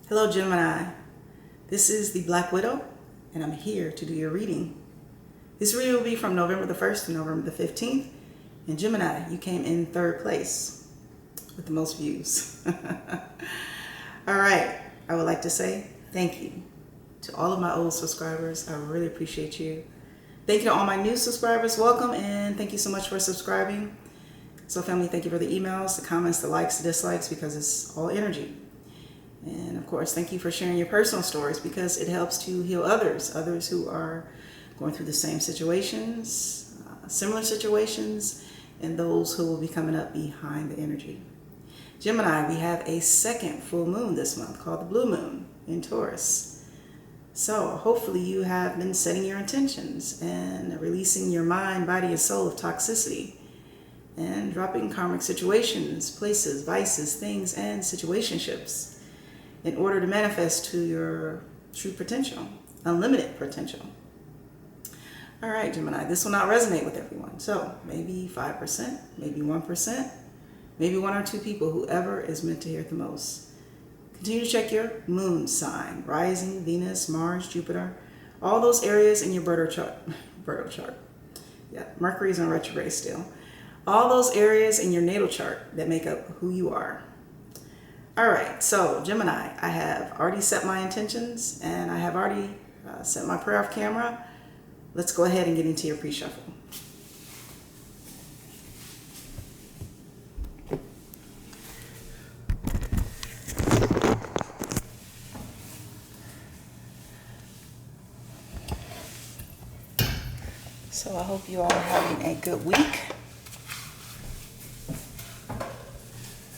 Hello Gemini, this is the Black Widow and I'm here to do your reading. This reading will be from November the 1st to November the 15th. And Gemini, you came in third place with the most views. All right, I would like to say thank you to all of my old subscribers. I really appreciate you. Thank you to all my new subscribers. Welcome and thank you so much for subscribing. So family, thank you for the emails, the comments, the likes, the dislikes, because it's all energy. And of course, thank you for sharing your personal stories because it helps to heal others who are going through the same situations, similar situations, and those who will be coming up behind the energy. Gemini, we have a second full moon this month called the Blue Moon in Taurus. So hopefully you have been setting your intentions and releasing your mind, body, and soul of toxicity and dropping karmic situations, places, vices, things, and situationships in order to manifest to your true potential, unlimited potential. All right, Gemini, this will not resonate with everyone. So maybe 5%, maybe 1%, maybe one or two people, whoever is meant to hear it the most. Continue to check your moon sign, rising, Venus, Mars, Jupiter, all those areas in your birth chart. Yeah, Mercury is in retrograde still. All those areas in your natal chart that make up who you are. All right, so Gemini, I have already set my intentions and I have already set my prayer off camera. Let's go ahead and get into your pre-shuffle. So I hope you all are having a good week.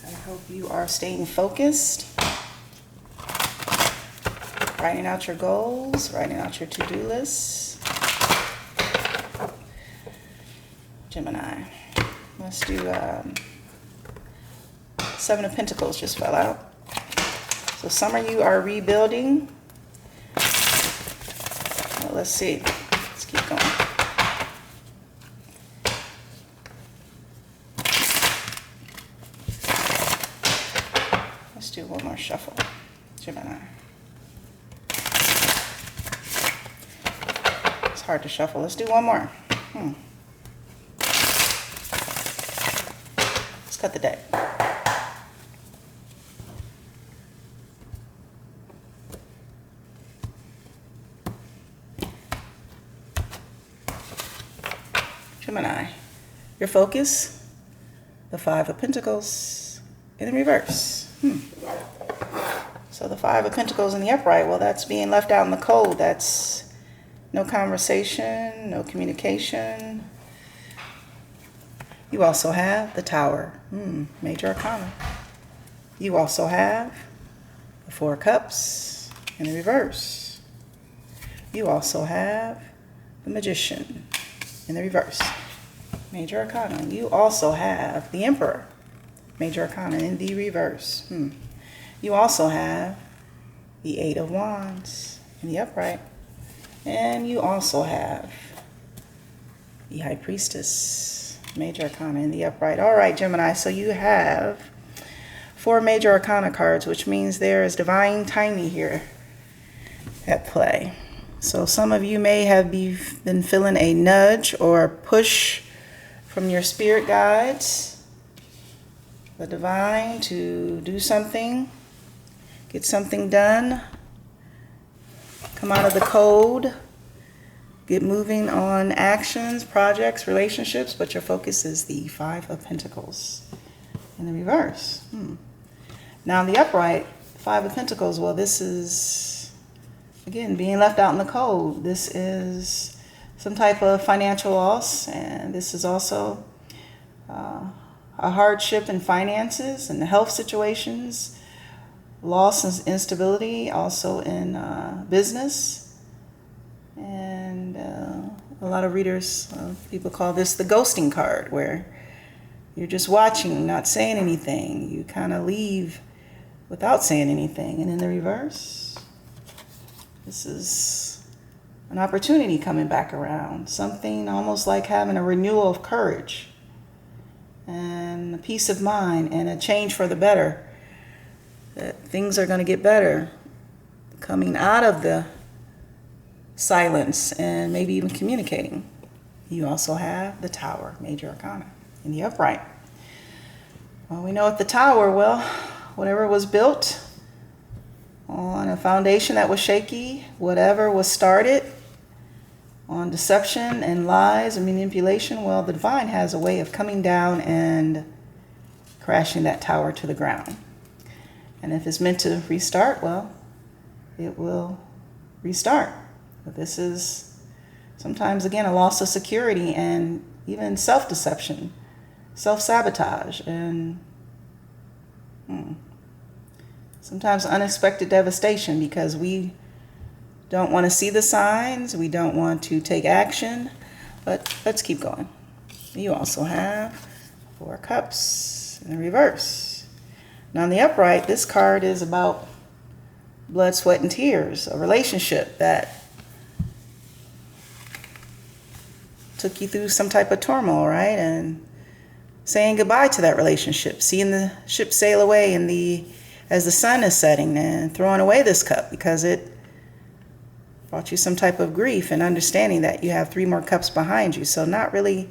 I hope you are staying focused, writing out your goals, writing out your to-do lists. Gemini, let's do Seven of Pentacles just fell out. So some of you are rebuilding. Well, let's see. Let's keep going. Let's do one more shuffle, Gemini. It's hard to shuffle. Let's do one more. Let's cut the deck. Gemini, your focus, the Five of Pentacles in the reverse. So the Five of Pentacles in the upright, well, that's being left out in the cold. That's no conversation, no communication. You also have the Tower, Major Arcana. You also have the Four of Cups in the reverse. You also have the Magician in the reverse, Major Arcana. You also have the Emperor, Major Arcana in the reverse. You also have the Eight of Wands in the upright. And you also have the High Priestess, Major Arcana in the upright. All right, Gemini, so you have 4 Major Arcana cards, which means there is divine timing here at play. So some of you may have been feeling a nudge or a push from your spirit guides, the divine, to do something, get something done, come out of the code, get moving on actions, projects, relationships, but your focus is the Five of Pentacles in the reverse. Now in the upright, Five of Pentacles, well, this is, again, being left out in the cold. This is some type of financial loss, and this is also a hardship in finances and health situations, loss and instability, also in business. And a lot of readers, people call this the ghosting card, where you're just watching, not saying anything. You kind of leave without saying anything. And in the reverse, this is an opportunity coming back around. Something almost like having a renewal of courage and a peace of mind and a change for the better. That things are going to get better coming out of the silence and maybe even communicating. You also have the Tower, Major Arcana, in the upright. Well, we know at the Tower, well, whatever was built on a foundation that was shaky, whatever was started on deception and lies and manipulation, well, the divine has a way of coming down and crashing that tower to the ground. And if it's meant to restart, well, it will restart. But this is sometimes, again, a loss of security and even self-deception, self-sabotage, and sometimes unexpected devastation because we don't want to see the signs, we don't want to take action, but let's keep going. You also have 4 Cups in the reverse. Now in the upright, this card is about blood, sweat, and tears, a relationship that took you through some type of turmoil, right? And saying goodbye to that relationship, seeing the ship sail away as the sun is setting, and throwing away this cup because it brought you some type of grief, and understanding that you have 3 more cups behind you. So not really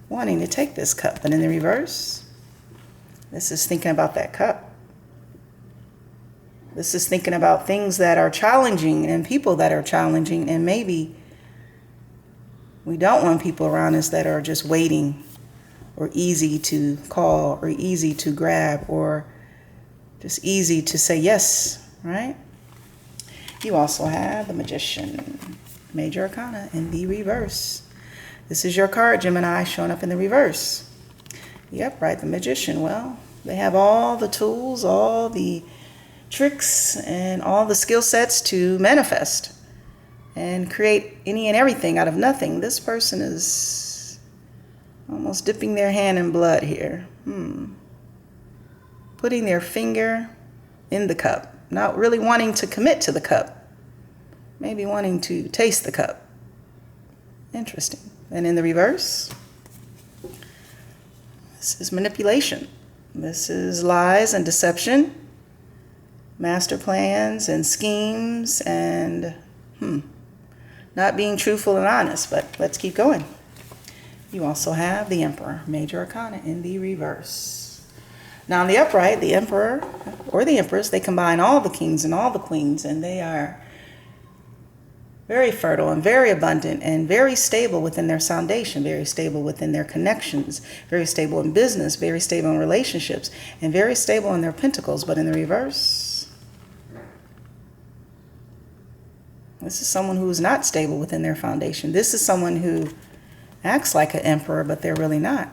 wanting to take this cup. But in the reverse, this is thinking about that cup. This is thinking about things that are challenging and people that are challenging, and maybe we don't want people around us that are just waiting, or easy to call, or easy to grab, or just easy to say yes, right? You also have the Magician, Major Arcana, in the reverse. This is your card, Gemini, showing up in the reverse. Yep, right, the Magician. Well, they have all the tools, all the tricks, and all the skill sets to manifest and create any and everything out of nothing. This person is almost dipping their hand in blood here. Putting their finger in the cup. Not really wanting to commit to the cup. Maybe wanting to taste the cup. Interesting. And in the reverse, this is manipulation. This is lies and deception. Master plans and schemes and not being truthful and honest. But let's keep going. You also have the Emperor, Major Arcana, in the reverse. Now in the upright, the Emperor or the Empress, they combine all the kings and all the queens, and they are very fertile and very abundant and very stable within their foundation, very stable within their connections, very stable in business, very stable in relationships, and very stable in their pentacles. But in the reverse, this is someone who is not stable within their foundation. This is someone who acts like an emperor, but they're really not.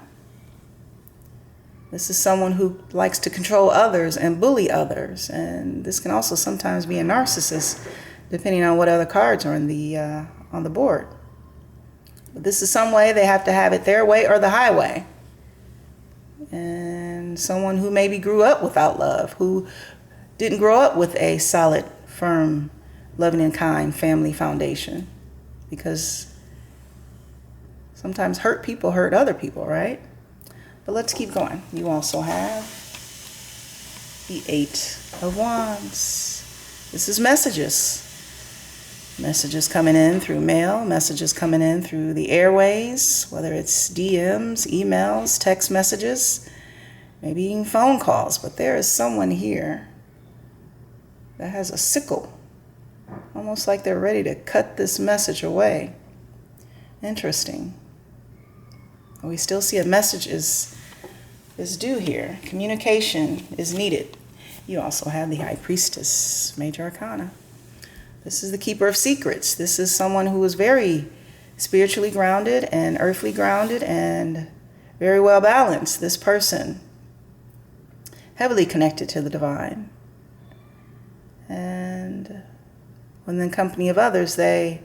This is someone who likes to control others and bully others. And this can also sometimes be a narcissist, depending on what other cards are on the board. But this is some way they have to have it their way or the highway. And someone who maybe grew up without love, who didn't grow up with a solid, firm, loving and kind family foundation. Because sometimes hurt people hurt other people, right? But let's keep going. You also have the 8 of Wands. This is messages. Messages coming in through mail, messages coming in through the airways, whether it's DMs, emails, text messages, maybe even phone calls. But there is someone here that has a sickle, almost like they're ready to cut this message away. Interesting. We still see a message is due here. Communication is needed. You also have the High Priestess, Major Arcana. This is the keeper of secrets. This is someone who is very spiritually grounded and earthly grounded and very well balanced. This person, heavily connected to the divine. And when in the company of others, they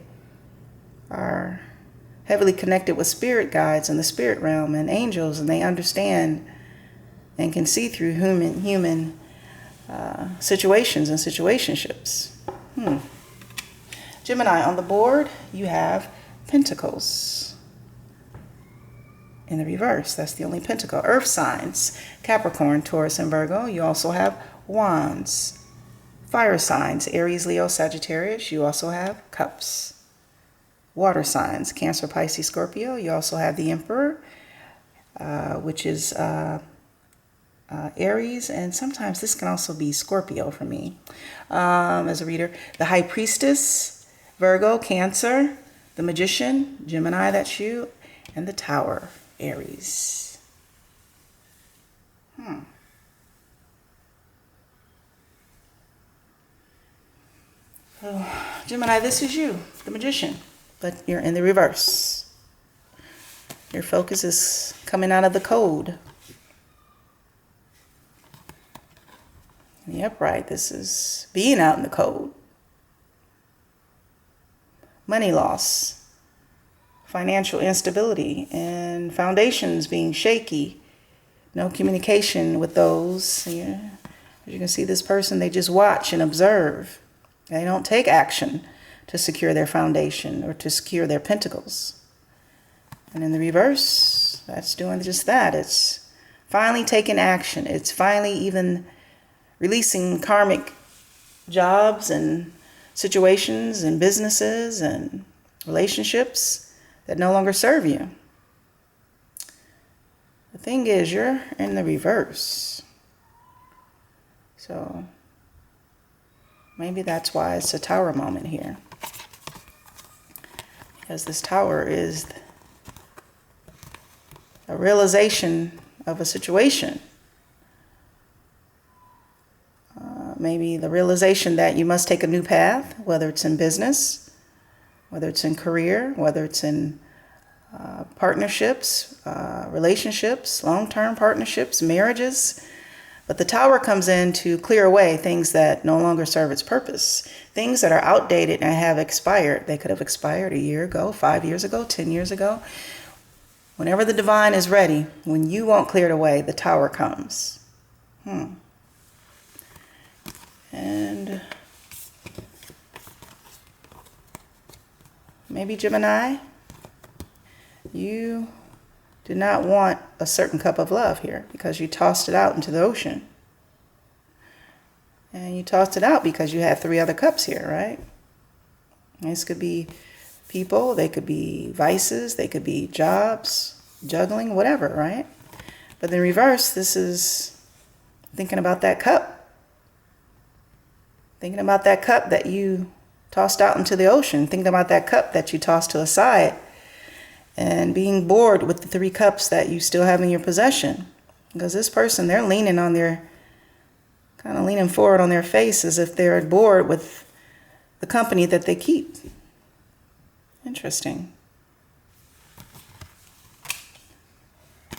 are heavily connected with spirit guides in the spirit realm and angels, and they understand and can see through human situations and situationships. Gemini, on the board, you have Pentacles in the reverse. That's the only pentacle. Earth signs, Capricorn, Taurus, and Virgo. You also have Wands, Fire signs, Aries, Leo, Sagittarius, you also have Cups. Water signs, Cancer, Pisces, Scorpio, you also have the Emperor, which is Aries, and sometimes this can also be Scorpio for me as a reader. The High Priestess, Virgo, Cancer, the Magician, Gemini, that's you, and the Tower, Aries. So, Gemini, this is you, the Magician, but you're in the reverse. Your focus is coming out of the code. The Upright, this is being out in the code. Money loss, financial instability, and foundations being shaky. No communication with those. Yeah. As you can see, this person, they just watch and observe. They don't take action to secure their foundation or to secure their pentacles. And in the reverse, that's doing just that. It's finally taking action. It's finally even releasing karmic jobs and situations and businesses and relationships that no longer serve you. The thing is, you're in the reverse. So maybe that's why it's a Tower moment here. Because this Tower is a realization of a situation. Maybe the realization that you must take a new path, whether it's in business, whether it's in career, whether it's in partnerships, relationships, long-term partnerships, marriages. But the Tower comes in to clear away things that no longer serve its purpose. Things that are outdated and have expired. They could have expired a year ago, 5 years ago, 10 years ago. Whenever the divine is ready, when you want cleared away, the Tower comes. And maybe Gemini, you did not want a certain cup of love here because you tossed it out into the ocean. And you tossed it out because you had 3 other cups here, right? This could be people, they could be vices, they could be jobs, juggling, whatever, right? But in reverse, this is thinking about that cup. Thinking about that cup that you tossed out into the ocean. Thinking about that cup that you tossed to the side. And being bored with the 3 cups that you still have in your possession. Because this person, they're leaning on their, kind of leaning forward on their face as if they're bored with the company that they keep. Interesting.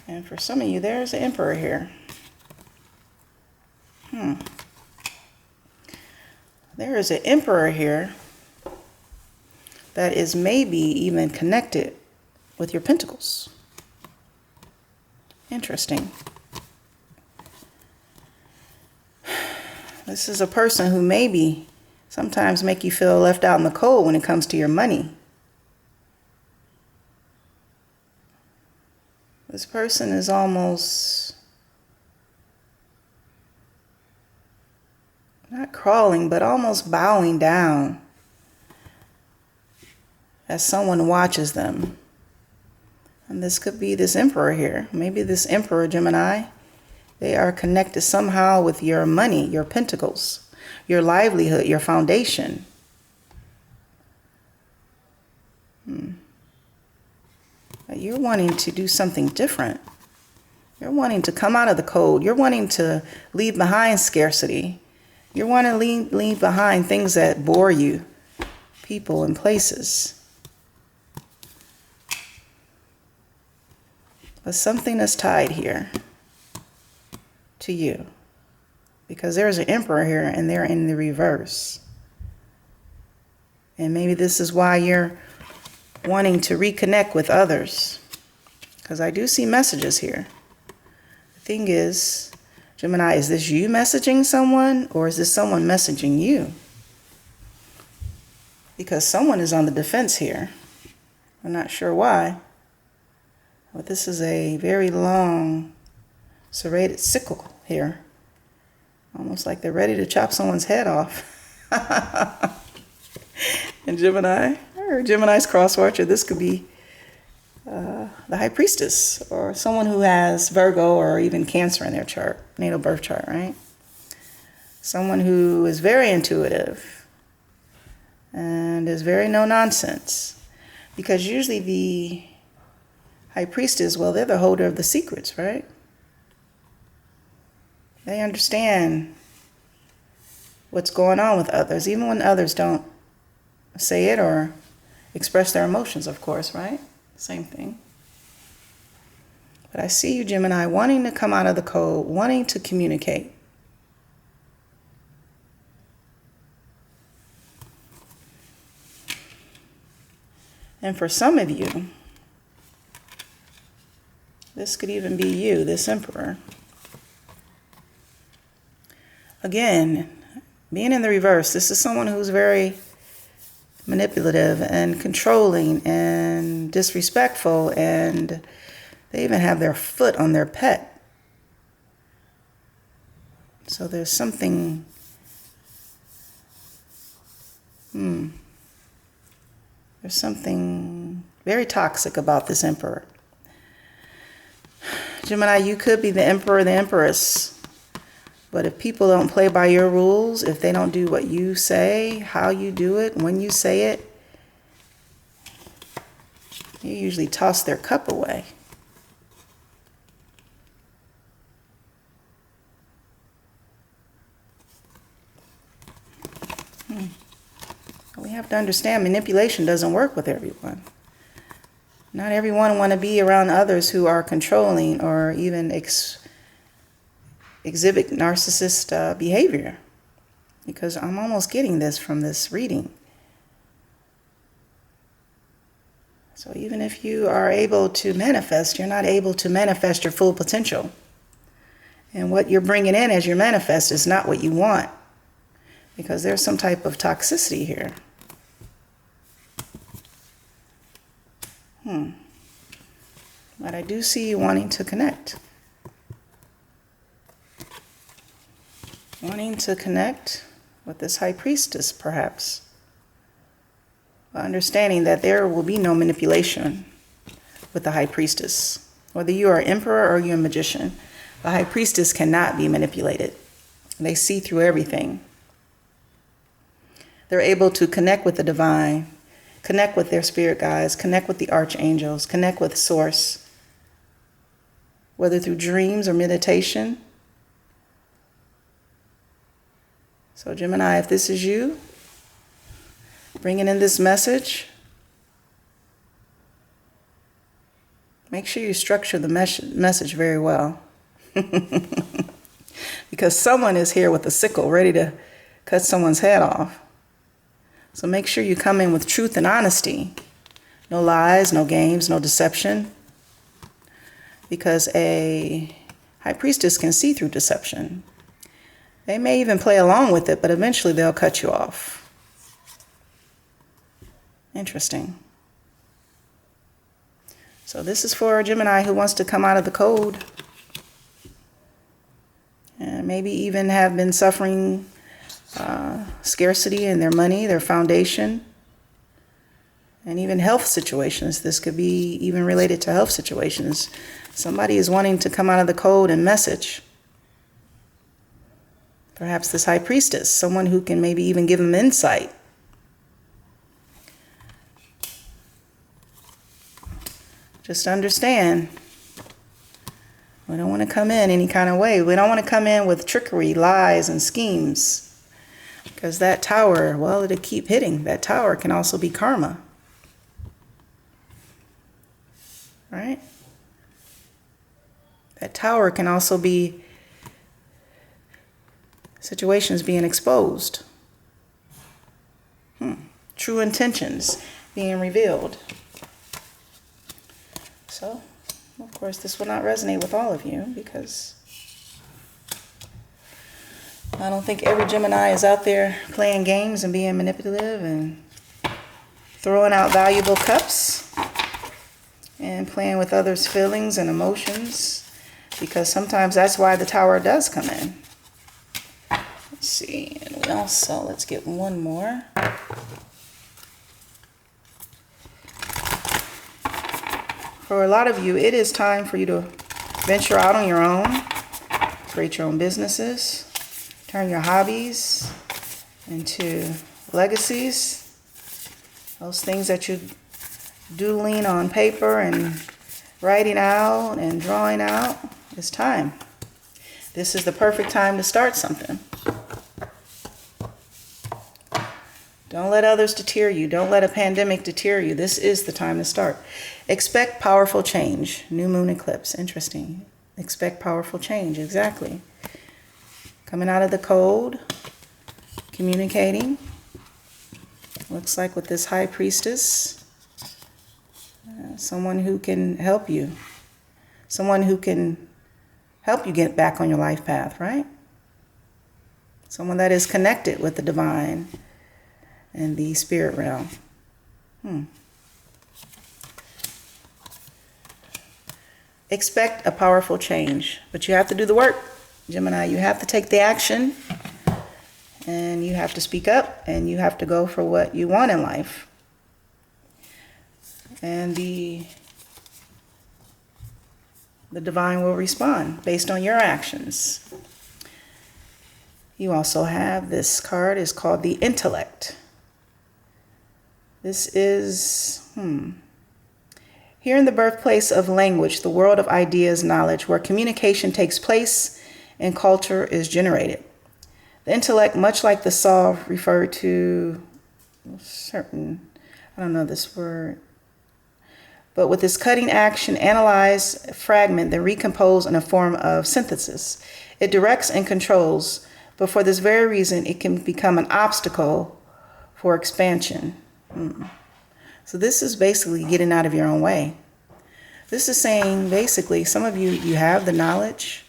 And for some of you, there's an Emperor here. There is an Emperor here that is maybe even connected with your pentacles. Interesting. This is a person who maybe sometimes make you feel left out in the cold when it comes to your money. This person is almost not crawling, but almost bowing down as someone watches them. And this could be this Emperor here. Maybe this Emperor, Gemini, they are connected somehow with your money, your pentacles, your livelihood, your foundation. But you're wanting to do something different. You're wanting to come out of the code. You're wanting to leave behind scarcity. You want to leave behind things that bore you, people and places. But something is tied here to you. Because there's an Emperor here and they're in the reverse. And maybe this is why you're wanting to reconnect with others. Because I do see messages here. The thing is, Gemini, is this you messaging someone or is this someone messaging you? Because someone is on the defense here. I'm not sure why. But this is a very long serrated sickle here. Almost like they're ready to chop someone's head off. And Gemini, or Gemini's cross-watcher, this could be the High Priestess, or someone who has Virgo or even Cancer in their chart, natal birth chart, right? Someone who is very intuitive and is very no-nonsense. Because usually the High Priestess, well, they're the holder of the secrets, right? They understand what's going on with others, even when others don't say it or express their emotions, of course, right? Same thing. But I see you, Gemini, wanting to come out of the code, wanting to communicate. And for some of you, this could even be you, this Emperor. Again, being in the reverse, this is someone who's very manipulative and controlling and disrespectful, and they even have their foot on their pet. So there's something, there's something very toxic about this Emperor. Gemini, you could be the Emperor, the Empress. But if people don't play by your rules, if they don't do what you say, how you do it, when you say it, you usually toss their cup away. We have to understand manipulation doesn't work with everyone. Not everyone want to be around others who are controlling or even exhibit narcissist behavior, because I'm almost getting this from this reading. So even if you are able to manifest, you're not able to manifest your full potential. And what you're bringing in as your manifest is not what you want, because there's some type of toxicity here. But I do see you wanting to connect. Wanting to connect with this High Priestess, perhaps. Understanding that there will be no manipulation with the High Priestess. Whether you are Emperor or you're a Magician, the High Priestess cannot be manipulated. They see through everything. They're able to connect with the divine, connect with their spirit guides, connect with the archangels, connect with Source. Whether through dreams or meditation. So Gemini, if this is you, bringing in this message, make sure you structure the message very well. Because someone is here with a sickle ready to cut someone's head off. So make sure you come in with truth and honesty. No lies, no games, no deception. Because a High Priestess can see through deception. They may even play along with it, but eventually they'll cut you off. Interesting. So this is for a Gemini who wants to come out of the code. And maybe even have been suffering scarcity in their money, their foundation, and even health situations. This could be even related to health situations. Somebody is wanting to come out of the code and message. Perhaps this High Priestess, someone who can maybe even give them insight. Just understand, we don't want to come in any kind of way. We don't want to come in with trickery, lies, and schemes. Because that tower, well, it'll keep hitting. That tower can also be karma. Right? That tower can also be situations being exposed. True intentions being revealed. So, of course, this will not resonate with all of you, because I don't think every Gemini is out there playing games and being manipulative and throwing out valuable cups and playing with others' feelings and emotions, because sometimes that's why the tower does come in. see, and we also, let's get one more. For a lot of you, it is time for you to venture out on your own, create your own businesses, turn your hobbies into legacies. Those things that you doodling on paper and writing out and drawing out, it's time. This is the perfect time to start something. Don't let others deter you. Don't let a pandemic deter you. This is the time to start. Expect powerful change. New moon eclipse. Interesting. Expect powerful change. Exactly. Coming out of the cold. Communicating. Looks like with this high priestess. Someone who can help you. Someone who can help you get back on your life path, right? Someone that is connected with the divine and the spirit realm. Expect a powerful change, but you have to do the work, Gemini. You have to take the action, and you have to speak up, and you have to go for what you want in life. And the divine will respond based on your actions. You also have this card is called the Intellect. This is, here in the birthplace of language, the world of ideas, knowledge, where communication takes place and culture is generated. The intellect, much like the saw, referred to certain, I don't know this word, but with this cutting action, analyze, fragment, then recompose in a form of synthesis. It directs and controls, but for this very reason, it can become an obstacle for expansion. So this is basically getting out of your own way. This is saying, basically, some of you, you have the knowledge,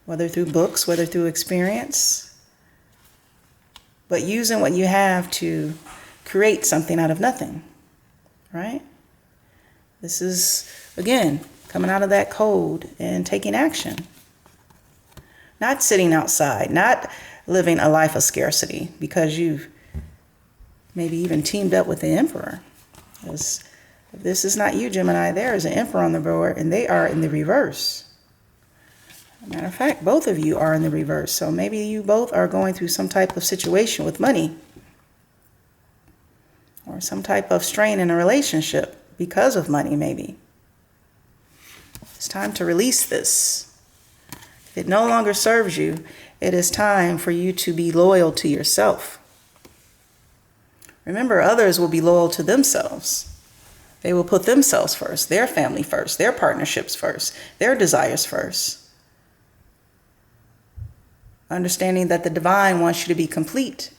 whether through books, whether through experience, but using what you have to create something out of nothing, right? This is, again, coming out of that cold and taking action. Not sitting outside, not living a life of scarcity because you've maybe even teamed up with the Emperor. Because if this is not you, Gemini, there is an Emperor on the board, and they are in the reverse. Matter of fact, both of you are in the reverse. So maybe you both are going through some type of situation with money, or some type of strain in a relationship because of money, maybe. It's time to release this. If it no longer serves you, it is time for you to be loyal to yourself. Remember, others will be loyal to themselves. They will put themselves first, their family first, their partnerships first, their desires first. Understanding that the divine wants you to be complete.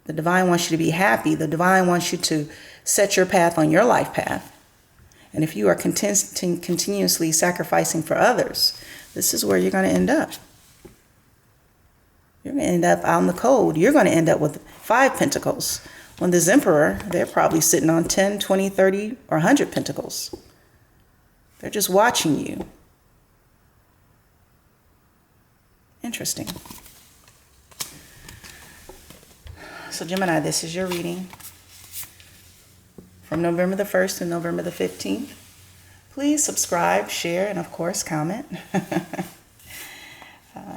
The divine wants you to be happy. The divine wants you to set your path on your life path. And if you are continuously sacrificing for others, this is where you're going to end up. You're going to end up out in the cold. You're going to end up with 5 pentacles. When this Emperor, they're probably sitting on 10, 20, 30, or 100 pentacles. They're just watching you. Interesting. So Gemini, this is your reading from November the 1st to November the 15th. Please subscribe, share, and of course, comment.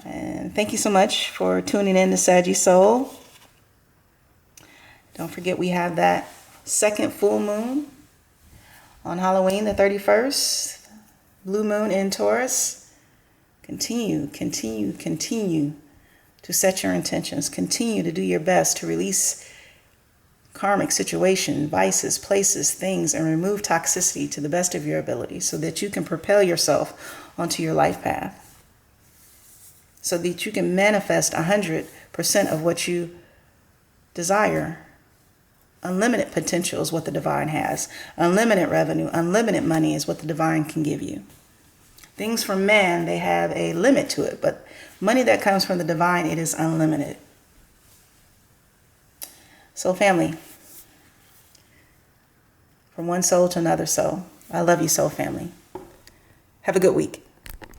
And thank you so much for tuning in to Saggy Soul. Don't forget we have that second full moon on Halloween the 31st. Blue moon in Taurus. Continue to set your intentions. Continue to do your best to release karmic situation, vices, places, things, and remove toxicity to the best of your ability so that you can propel yourself onto your life path. So that you can manifest 100% of what you desire. Unlimited potential is what the divine has. Unlimited revenue, unlimited money is what the divine can give you. Things from man, they have a limit to it, but money that comes from the divine, it is unlimited. So family, from one soul to another soul, I love you so, family. Have a good week.